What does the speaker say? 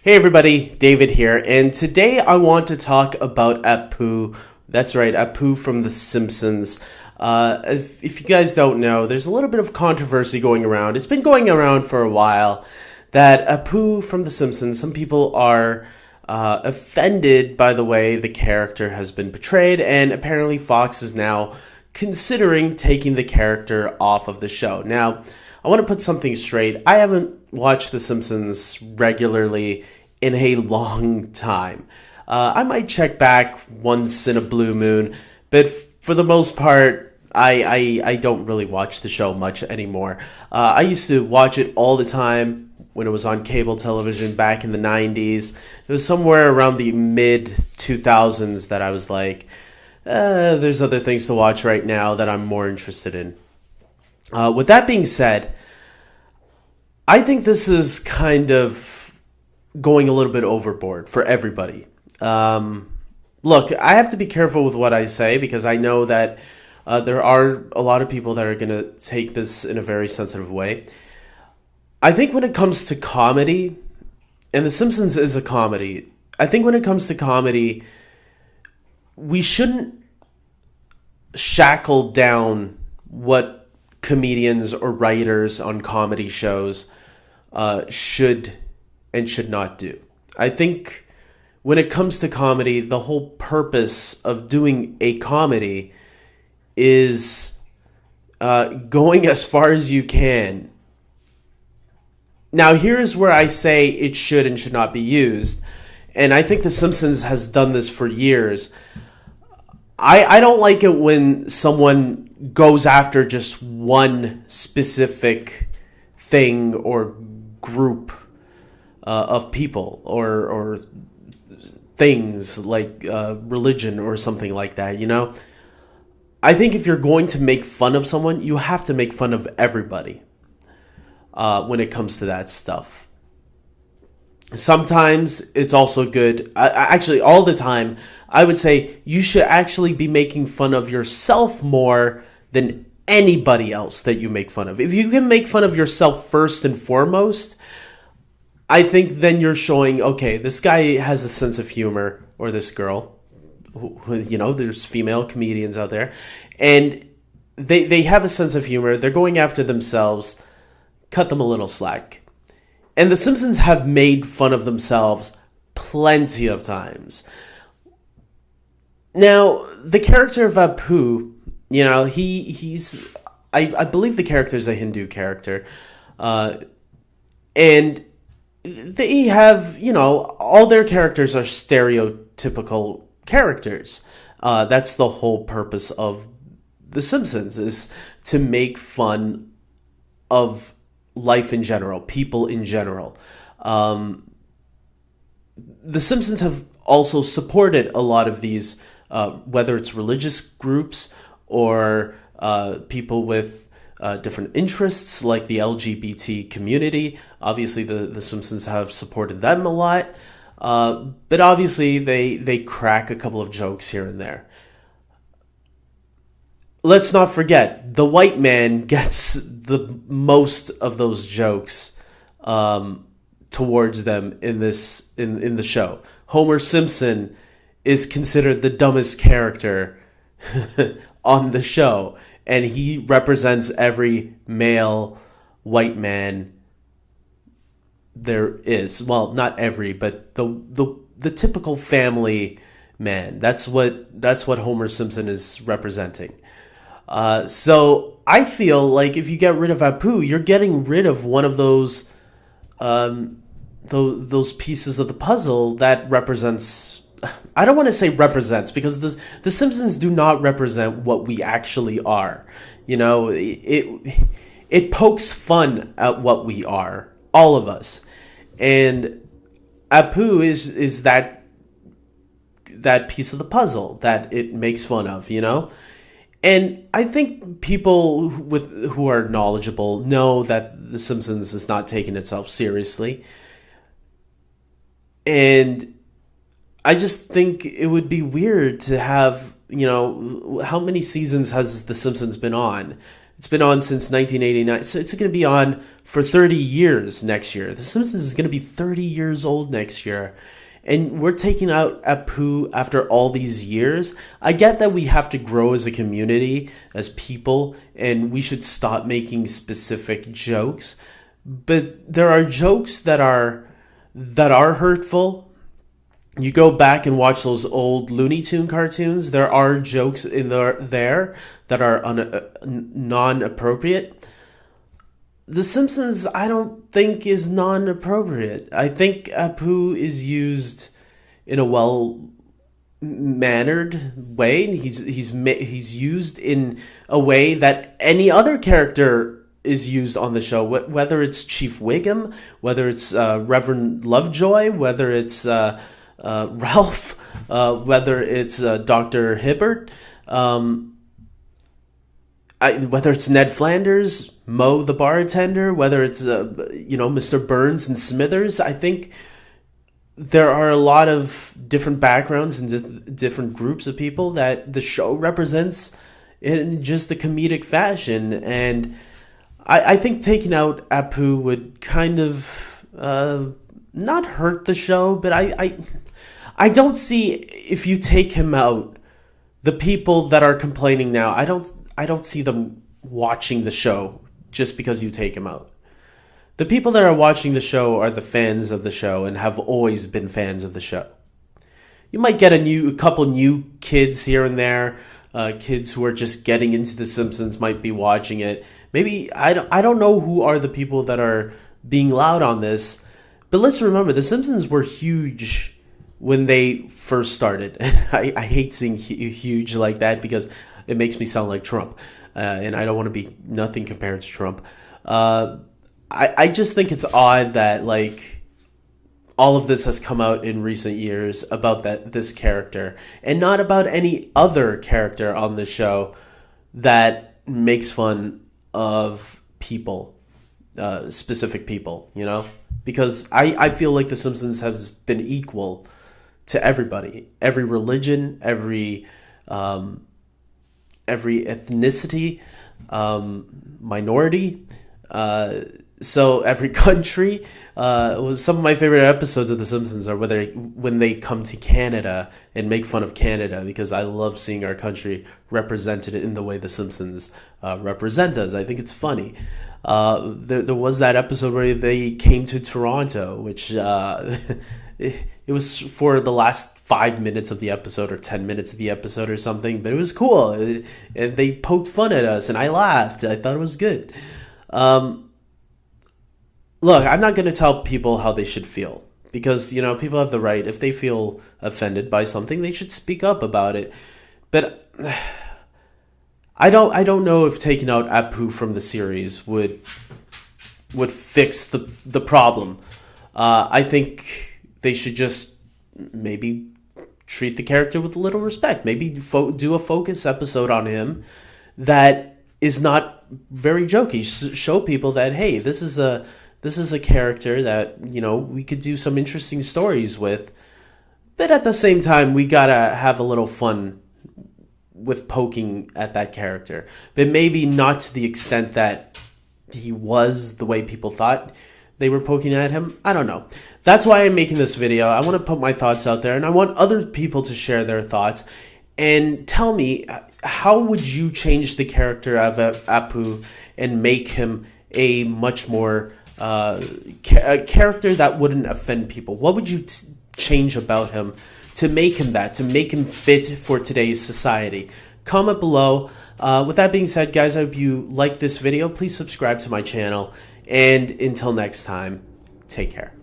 Hey everybody, David here, and today I want to talk about Apu. That's right, Apu from The Simpsons. If you guys don't know, there's a little bit of controversy going around. It's been going around for a while that Apu from The Simpsons, some people are offended by the way the character has been portrayed, and apparently Fox is now considering taking the character off of the show. Now, I want to put something straight. I haven't watched The Simpsons regularly in a long time. I might check back once in a blue moon, but for the most part, I don't really watch the show much anymore. I used to watch it all the time when it was on cable television back in the 90s. It was somewhere around the mid-2000s that I was like, there's other things to watch right now that I'm more interested in. With that being said, I think this is kind of going a little bit overboard for everybody. Look, I have to be careful with what I say because I know that there are a lot of people that are going to take this in a very sensitive way. I think when it comes to comedy, and The Simpsons is a comedy, I think when it comes to comedy, we shouldn't shackle down what comedians or writers on comedy shows should and should not do. I think when it comes to comedy, the whole purpose of doing a comedy is going as far as you can. Now, here's where I say it should and should not be used. And I think The Simpsons has done this for years. I don't like it when someone goes after just one specific thing or group of people or things like religion or something like that, you know? I think if you're going to make fun of someone, you have to make fun of everybody when it comes to that stuff. Sometimes it's also good, actually all the time, I would say you should actually be making fun of yourself more than anybody else that you make fun of. If you can make fun of yourself first and foremost, I think then you're showing, okay, this guy has a sense of humor, or this girl, you know, there's female comedians out there, and they have a sense of humor, they're going after themselves, cut them a little slack. And The Simpsons have made fun of themselves plenty of times. Now, the character of Apu, you know, I believe the character is a Hindu character, and they have, you know, all their characters are stereotypical characters. That's the whole purpose of The Simpsons, is to make fun of life in general, people in general. The Simpsons have also supported a lot of these, whether it's religious groups or people with different interests like the LGBT community. Obviously, the Simpsons have supported them a lot. But obviously, they crack a couple of jokes here and there. Let's not forget, the white man gets the most of those jokes towards them in the show. Homer Simpson is considered the dumbest character on the show, and he represents every male white man there is. Well, not every, but the typical family man. That's what Homer Simpson is representing. So I feel like if you get rid of Apu, you're getting rid of one of those pieces of the puzzle that represents. I don't want to say represents, because the Simpsons do not represent what we actually are. You know, it pokes fun at what we are, all of us, and Apu is that piece of the puzzle that it makes fun of. You know. And I think people who are knowledgeable know that The Simpsons is not taking itself seriously. And I just think it would be weird to have, you know, how many seasons has The Simpsons been on? It's been on since 1989, so it's going to be on for 30 years next year. The Simpsons is going to be 30 years old next year. And we're taking out Apu after all these years. I get that we have to grow as a community, as people, and we should stop making specific jokes. But there are jokes that are hurtful. You go back and watch those old Looney Tune cartoons. There are jokes in there that are non-appropriate. The Simpsons, I don't think, is non-appropriate. I think Apu is used in a well-mannered way. He's used in a way that any other character is used on the show. Whether it's Chief Wiggum, whether it's Reverend Lovejoy, whether it's Ralph, whether it's Dr. Hibbert, whether it's Ned Flanders, Moe the bartender, whether it's Mr. Burns and Smithers. I think there are a lot of different backgrounds and different groups of people that the show represents in just a comedic fashion. And I think taking out Apu would kind of not hurt the show, but I don't see, if you take him out, the people that are complaining now, I don't see them watching the show just because you take him out. The people that are watching the show are the fans of the show and have always been fans of the show. You might get a couple new kids here and there, kids who are just getting into The Simpsons might be watching it. Maybe I don't know who are the people that are being loud on this, but let's remember The Simpsons were huge when they first started. I hate saying huge like that because it makes me sound like Trump, and I don't want to be nothing compared to Trump. I just think it's odd that all of this has come out in recent years about this character and not about any other character on the show that makes fun of people, specific people, because I feel like The Simpsons has been equal to everybody, every religion, every ethnicity, minority, so every country. Some of my favorite episodes of The Simpsons are when they come to Canada and make fun of Canada, because I love seeing our country represented in the way The Simpsons represent us. I think it's funny. There was that episode where they came to Toronto, which it was for the last 5 minutes of the episode or 10 minutes of the episode or something, but it was cool. And they poked fun at us, and I laughed. I thought it was good. Look, I'm not going to tell people how they should feel, because, people have the right. If they feel offended by something, they should speak up about it. But I don't know if taking out Apu from the series would fix the problem. I think they should just maybe treat the character with a little respect. Maybe do a focus episode on him that is not very jokey. Show people that, hey, this is a character that, we could do some interesting stories with. But at the same time, we gotta have a little fun with poking at that character. But maybe not to the extent that he was the way people thought they were poking at him. I don't know. That's why I'm making this video. I want to put my thoughts out there, and I want other people to share their thoughts and tell me, how would you change the character of Apu and make him a much more a character that wouldn't offend people? What would you change about him to make him fit for today's society? Comment below. With that being said, guys, I hope you like this video. Please subscribe to my channel. And until next time, take care.